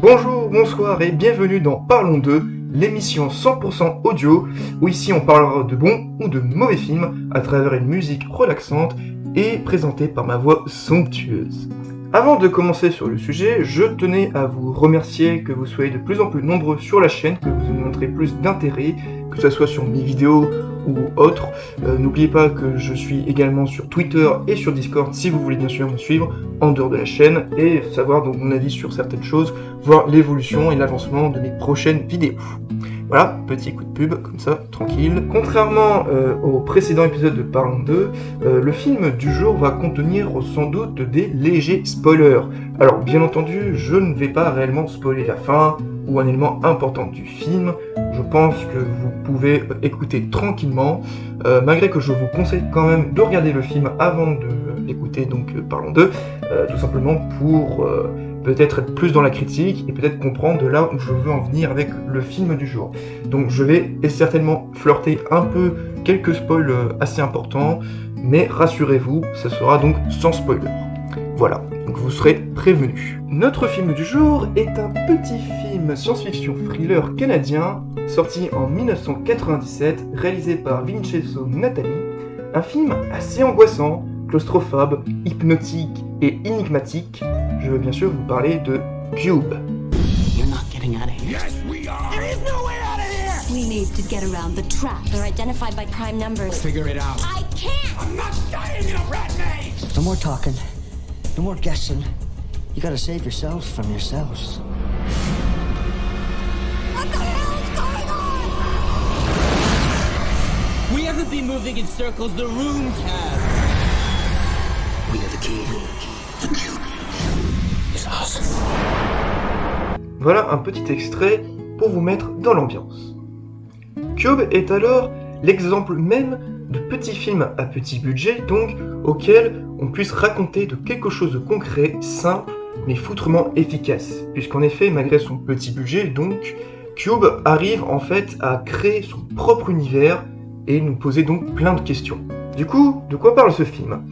Bonjour, bonsoir et bienvenue dans Parlons d'eux, l'émission 100% audio, où ici on parlera de bons ou de mauvais films à travers une musique relaxante et présentée par ma voix somptueuse. Avant de commencer sur le sujet, je tenais à vous remercier que vous soyez de plus en plus nombreux sur la chaîne, que vous me montrez plus d'intérêt, que ce soit sur mes vidéos ou autres. N'oubliez pas que je suis également sur Twitter et sur Discord si vous voulez bien sûr me suivre en dehors de la chaîne et savoir donc mon avis sur certaines choses, voir l'évolution et l'avancement de mes prochaines vidéos. Voilà, petit coup de pub, comme ça, tranquille. Contrairement au précédent épisode de Parlons d'eux, le film du jour va contenir sans doute des légers spoilers. Alors, bien entendu, je ne vais pas réellement spoiler la fin ou un élément important du film. Je pense que vous pouvez écouter tranquillement, malgré que je vous conseille quand même de regarder le film avant de l'écouter, donc Parlons d'eux, tout simplement pour peut-être être plus dans la critique et peut-être comprendre de là où je veux en venir avec le film du jour. Donc je vais certainement flirter un peu quelques spoils assez importants, mais rassurez-vous, ça sera donc sans spoiler. Voilà, donc vous serez prévenus. Notre film du jour est un petit film science-fiction thriller canadien, sorti en 1997, réalisé par Vincenzo Natali, un film assez angoissant, claustrophobe, hypnotique et énigmatique. Je veux bien sûr vous parler de Cube. You're not getting out of here. Yes, we are! There is no way out of here! We need to get around the trap. They're identified by prime numbers. Figure it out. I can't! I'm not dying in a rat maze! No more talking. No more guessing. You gotta save yourselves from yourselves. What the hell's going on? We haven't been moving in circles, the rooms have. We are the key. The cube is us. Voilà un petit extrait pour vous mettre dans l'ambiance. Cube est alors l'exemple même de petit film à petit budget, donc auquel on puisse raconter de quelque chose de concret, simple, mais foutrement efficace. Puisqu'en effet, malgré son petit budget, donc, Cube arrive en fait à créer son propre univers et nous poser donc plein de questions. Du coup, de quoi parle ce film ?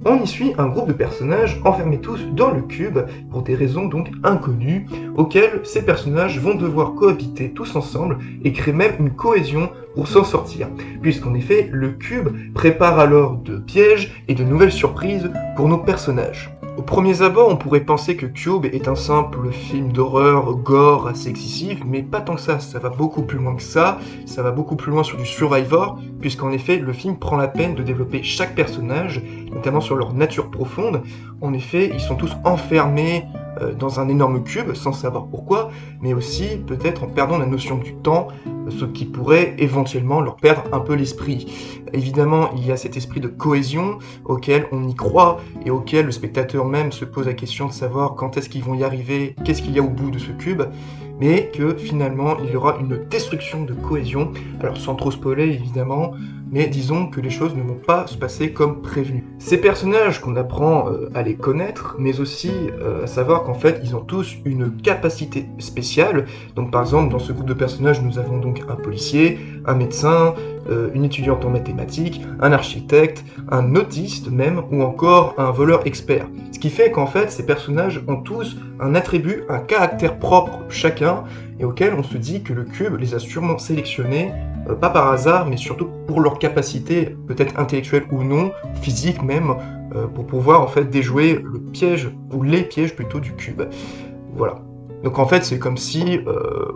On y suit un groupe de personnages enfermés tous dans le cube pour des raisons donc inconnues, auxquelles ces personnages vont devoir cohabiter tous ensemble et créer même une cohésion pour s'en sortir, puisqu'en effet le cube prépare alors de pièges et de nouvelles surprises pour nos personnages. Au premier abord, on pourrait penser que Cube est un simple film d'horreur, gore, assez excessif, mais pas tant que ça va beaucoup plus loin que ça va beaucoup plus loin sur du Survivor, puisqu'en effet, le film prend la peine de développer chaque personnage, notamment sur leur nature profonde. En effet, ils sont tous enfermés dans un énorme cube, sans savoir pourquoi, mais aussi peut-être en perdant la notion du temps, ce qui pourrait éventuellement leur perdre un peu l'esprit. Évidemment, il y a cet esprit de cohésion auquel on y croit et auquel le spectateur même se pose la question de savoir quand est-ce qu'ils vont y arriver, qu'est-ce qu'il y a au bout de ce cube, mais que finalement il y aura une destruction de cohésion, alors sans trop spoiler évidemment, mais disons que les choses ne vont pas se passer comme prévu. Ces personnages qu'on apprend à les connaître, mais aussi à savoir qu'en fait ils ont tous une capacité spéciale. Donc par exemple dans ce groupe de personnages nous avons donc un policier, un médecin, une étudiante en mathématiques, un architecte, un autiste même, ou encore un voleur expert. Ce qui fait qu'en fait ces personnages ont tous un attribut, un caractère propre chacun, et auquel on se dit que le cube les a sûrement sélectionnés, pas par hasard, mais surtout pour leur capacité, peut-être intellectuelle ou non, physique même, pour pouvoir en fait déjouer le piège, ou les pièges plutôt du cube. Voilà. Donc en fait c'est comme si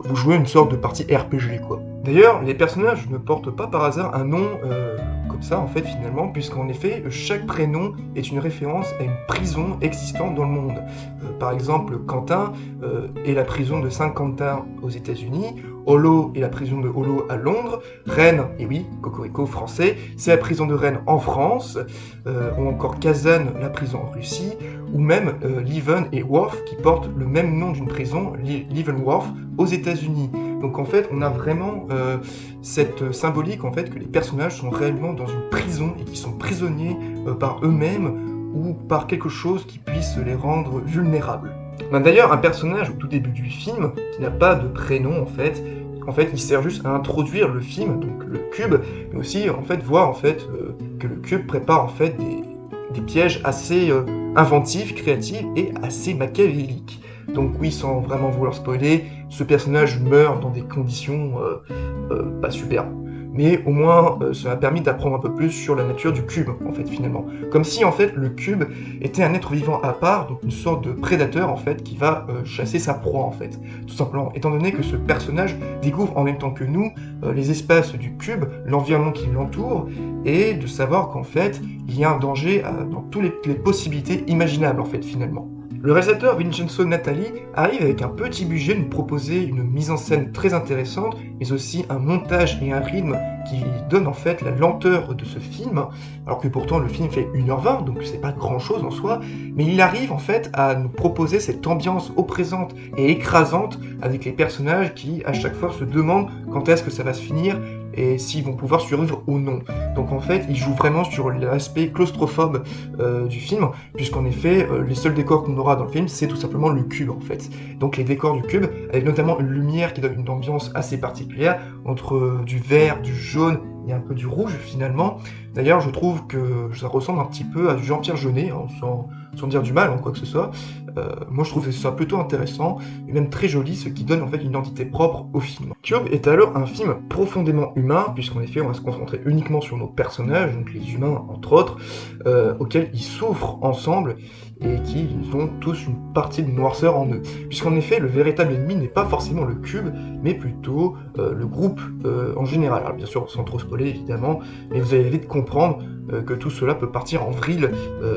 vous jouez une sorte de partie RPG quoi. D'ailleurs les personnages ne portent pas par hasard un nom comme ça en fait finalement, puisqu'en effet chaque prénom est une référence à une prison existante dans le monde. Par exemple Quentin est la prison de Saint-Quentin aux États-Unis, Holo est la prison de Holo à Londres, Rennes, et oui, Cocorico français, c'est la prison de Rennes en France, ou encore Kazan, la prison en Russie, ou même Leven et Worf qui portent le même nom d'une prison, Leavenworth, aux États-Unis. Donc en fait, on a vraiment cette symbolique en fait que les personnages sont réellement dans une prison et qu'ils sont prisonniers par eux-mêmes ou par quelque chose qui puisse les rendre vulnérables. On a d'ailleurs un personnage au tout début du film qui n'a pas de prénom en fait il sert juste à introduire le film, donc le cube, mais aussi en fait voir en fait que le cube prépare en fait des pièges assez inventifs, créatifs et assez machiavéliques. Donc oui, sans vraiment vouloir spoiler, ce personnage meurt dans des conditions pas super. Mais au moins, ça m'a permis d'apprendre un peu plus sur la nature du cube, en fait, finalement. Comme si, en fait, le cube était un être vivant à part, donc une sorte de prédateur, en fait, qui va chasser sa proie, en fait. Tout simplement, étant donné que ce personnage découvre en même temps que nous les espaces du cube, l'environnement qui l'entoure, et de savoir qu'en fait, il y a un danger dans toutes les possibilités imaginables, en fait, finalement. Le réalisateur Vincenzo Natali arrive avec un petit budget nous proposer une mise en scène très intéressante, mais aussi un montage et un rythme qui donne en fait la lenteur de ce film, alors que pourtant le film fait 1h20, donc c'est pas grand chose en soi, mais il arrive en fait à nous proposer cette ambiance oppressante et écrasante avec les personnages qui à chaque fois se demandent quand est-ce que ça va se finir et s'ils vont pouvoir survivre ou non. Donc en fait, il joue vraiment sur l'aspect claustrophobe du film, puisqu'en effet, les seuls décors qu'on aura dans le film, c'est tout simplement le cube en fait. Donc les décors du cube, avec notamment une lumière qui donne une ambiance assez particulière, entre du vert, du jaune et un peu du rouge finalement. D'ailleurs, je trouve que ça ressemble un petit peu à du Jean-Pierre Jeunet, hein, sans dire du mal en quoi que ce soit. Moi je trouve ça plutôt intéressant et même très joli, ce qui donne en fait une identité propre au film. Cube est alors un film profondément humain, puisqu'en effet on va se concentrer uniquement sur nos personnages, donc les humains entre autres, auxquels ils souffrent ensemble et qui ont tous une partie de noirceur en eux. Puisqu'en effet le véritable ennemi n'est pas forcément le cube, mais plutôt le groupe en général. Alors bien sûr sans trop spoiler évidemment, mais vous allez vite comprendre que tout cela peut partir en vrille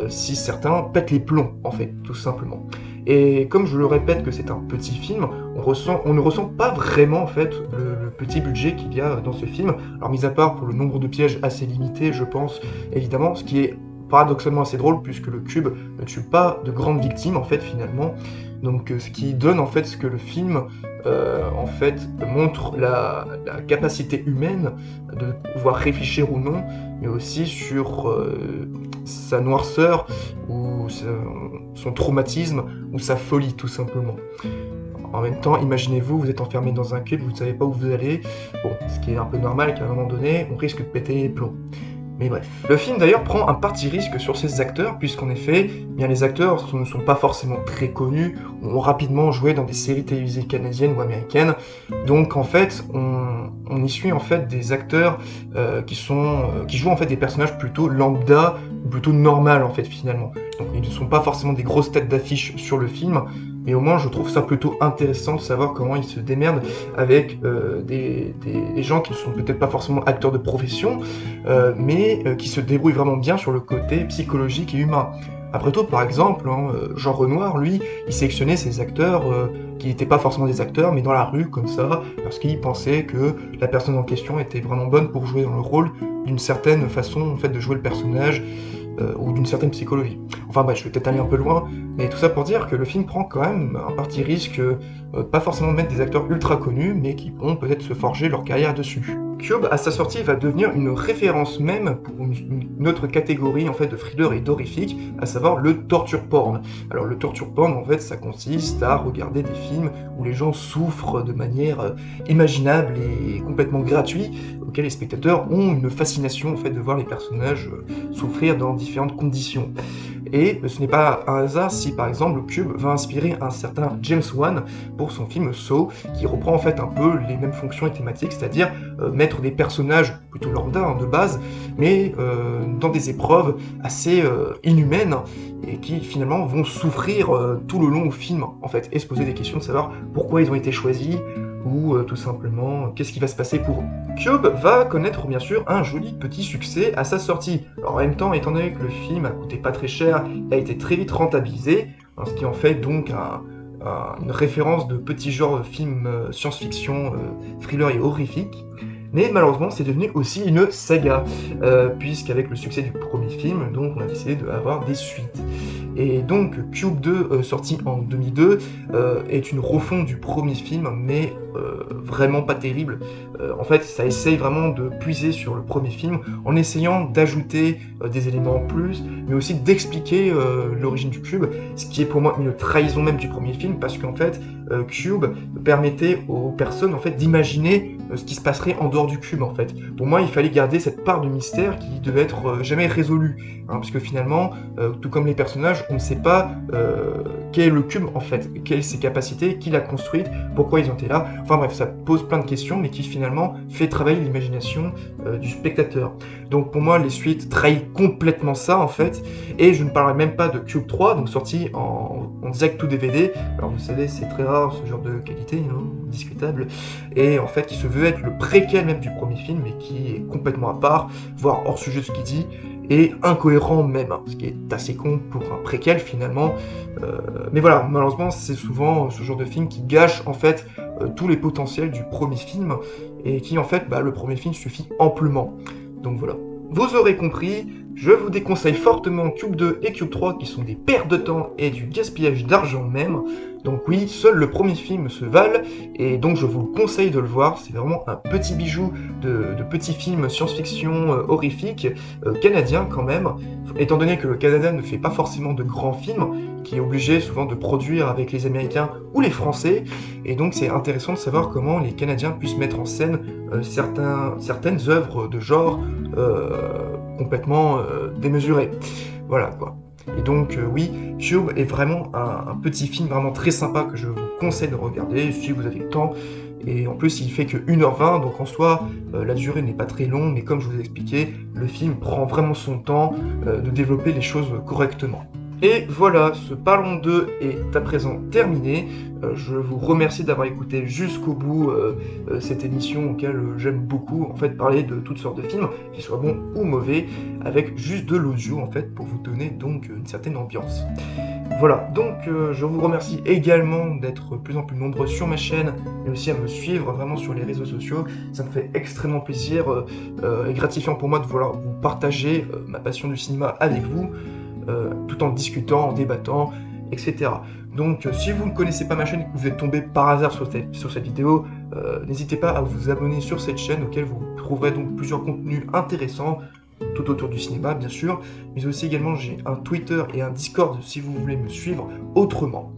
si certains pètent les plombs en fait, tout simplement. Et comme je le répète que c'est un petit film, on ne ressent pas vraiment en fait le petit budget qu'il y a dans ce film. Alors mis à part pour le nombre de pièges assez limité, je pense évidemment, ce qui est paradoxalement assez drôle puisque le cube ne tue pas de grandes victimes en fait finalement. Donc ce qui donne en fait ce que le film en fait montre la capacité humaine de pouvoir réfléchir ou non, mais aussi sur sa noirceur ou son traumatisme ou sa folie tout simplement. En même temps, imaginez-vous, vous êtes enfermé dans un cube, vous ne savez pas où vous allez, bon, ce qui est un peu normal qu'à un moment donné, on risque de péter les plombs. Mais bref. Le film d'ailleurs prend un parti risque sur ses acteurs, puisqu'en effet, bien les acteurs ne sont pas forcément très connus, ont rapidement joué dans des séries télévisées canadiennes ou américaines, donc en fait, on y suit en fait des acteurs qui jouent en fait des personnages plutôt lambda, ou plutôt normal en fait finalement. Donc ils ne sont pas forcément des grosses têtes d'affiche sur le film, mais au moins je trouve ça plutôt intéressant de savoir comment ils se démerdent avec des gens qui ne sont peut-être pas forcément acteurs de profession, mais qui se débrouillent vraiment bien sur le côté psychologique et humain. Après tout, par exemple, Jean Renoir, lui, il sélectionnait ses acteurs qui n'étaient pas forcément des acteurs, mais dans la rue, comme ça, parce qu'il pensait que la personne en question était vraiment bonne pour jouer dans le rôle d'une certaine façon en fait, de jouer le personnage, ou d'une certaine psychologie. Enfin bref, je vais peut-être aller un peu loin, mais tout ça pour dire que le film prend quand même un parti risque, pas forcément mettre des acteurs ultra connus, mais qui pourront peut-être se forger leur carrière dessus. Cube, à sa sortie, va devenir une référence même pour une autre catégorie en fait de thriller et d'horrifique, à savoir le torture porn. Alors le torture porn, en fait, ça consiste à regarder des films où les gens souffrent de manière imaginable et complètement gratuite, auxquels les spectateurs ont une fascination en fait de voir les personnages souffrir dans différentes conditions. Et ce n'est pas un hasard si par exemple le Cube va inspirer un certain James Wan pour son film Saw, qui reprend en fait un peu les mêmes fonctions et thématiques, c'est-à-dire mettre des personnages plutôt lambda de base, mais dans des épreuves assez inhumaines et qui finalement vont souffrir tout le long au film en fait, et se poser des questions de savoir pourquoi ils ont été choisis, ou tout simplement qu'est-ce qui va se passer pour eux. Cube va connaître bien sûr un joli petit succès à sa sortie. Alors en même temps, étant donné que le film a coûté pas très cher, il a été très vite rentabilisé, ce qui en fait donc une référence de petit genre de film science-fiction, thriller et horrifique. Mais malheureusement, c'est devenu aussi une saga, puisqu'avec le succès du premier film, donc on a décidé d'avoir des suites. Et donc Cube 2, sorti en 2002, est une refonte du premier film, mais vraiment pas terrible. En fait, ça essaye vraiment de puiser sur le premier film, en essayant d'ajouter des éléments en plus, mais aussi d'expliquer l'origine du Cube, ce qui est pour moi une trahison même du premier film, parce qu'en fait, Cube permettait aux personnes en fait d'imaginer ce qui se passerait en dehors du cube en fait. Pour moi, il fallait garder cette part de mystère qui devait être jamais résolue, hein, parce que finalement, tout comme les personnages, on ne sait pas quel est le cube en fait, quelles sont ses capacités, qui l'a construite, pourquoi ils ont été là. Enfin bref, ça pose plein de questions, mais qui finalement fait travailler l'imagination du spectateur. Donc pour moi, les suites trahissent complètement ça en fait, et je ne parlerai même pas de Cube 3, donc sorti en direct to DVD. Alors vous savez, c'est très rare ce genre de qualité, hein, discutable, et en fait qui se veut être le préquel même du premier film, mais qui est complètement à part, voire hors sujet de ce qu'il dit, et incohérent même, hein, ce qui est assez con pour un préquel finalement. Mais voilà, malheureusement c'est souvent ce genre de film qui gâche en fait tous les potentiels du premier film, et qui en fait, le premier film suffit amplement. Donc voilà. Vous aurez compris, je vous déconseille fortement Cube 2 et Cube 3 qui sont des pertes de temps et du gaspillage d'argent même. Donc oui, seul le premier film se valent, et donc je vous conseille de le voir. C'est vraiment un petit bijou de petit film science-fiction horrifique canadien quand même, étant donné que le Canada ne fait pas forcément de grands films, qui est obligé souvent de produire avec les Américains ou les Français, et donc c'est intéressant de savoir comment les Canadiens puissent mettre en scène certaines œuvres de genre complètement démesurées. Voilà quoi. Et donc oui, Cube est vraiment un petit film vraiment très sympa que je vous conseille de regarder si vous avez le temps. Et en plus il fait que 1h20, donc en soi la durée n'est pas très longue, mais comme je vous ai expliqué, le film prend vraiment son temps de développer les choses correctement. Et voilà, ce Parlons 2 est à présent terminé. Je vous remercie d'avoir écouté jusqu'au bout cette émission auquel j'aime beaucoup en fait parler de toutes sortes de films, qu'ils soient bons ou mauvais, avec juste de l'audio en fait pour vous donner donc une certaine ambiance. Voilà, donc je vous remercie également d'être de plus en plus nombreux sur ma chaîne, mais aussi à me suivre vraiment sur les réseaux sociaux. Ça me fait extrêmement plaisir et gratifiant pour moi de vouloir vous partager ma passion du cinéma avec vous. Tout en discutant, en débattant, etc. Donc si vous ne connaissez pas ma chaîne et que vous êtes tombé par hasard sur cette vidéo, n'hésitez pas à vous abonner sur cette chaîne, auquel vous trouverez donc plusieurs contenus intéressants, tout autour du cinéma bien sûr, mais aussi également j'ai un Twitter et un Discord si vous voulez me suivre autrement.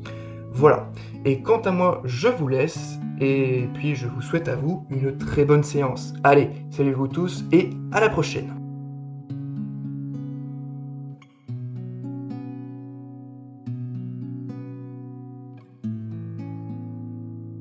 Voilà, et quant à moi, je vous laisse, et puis je vous souhaite à vous une très bonne séance. Allez, salut vous tous, et à la prochaine.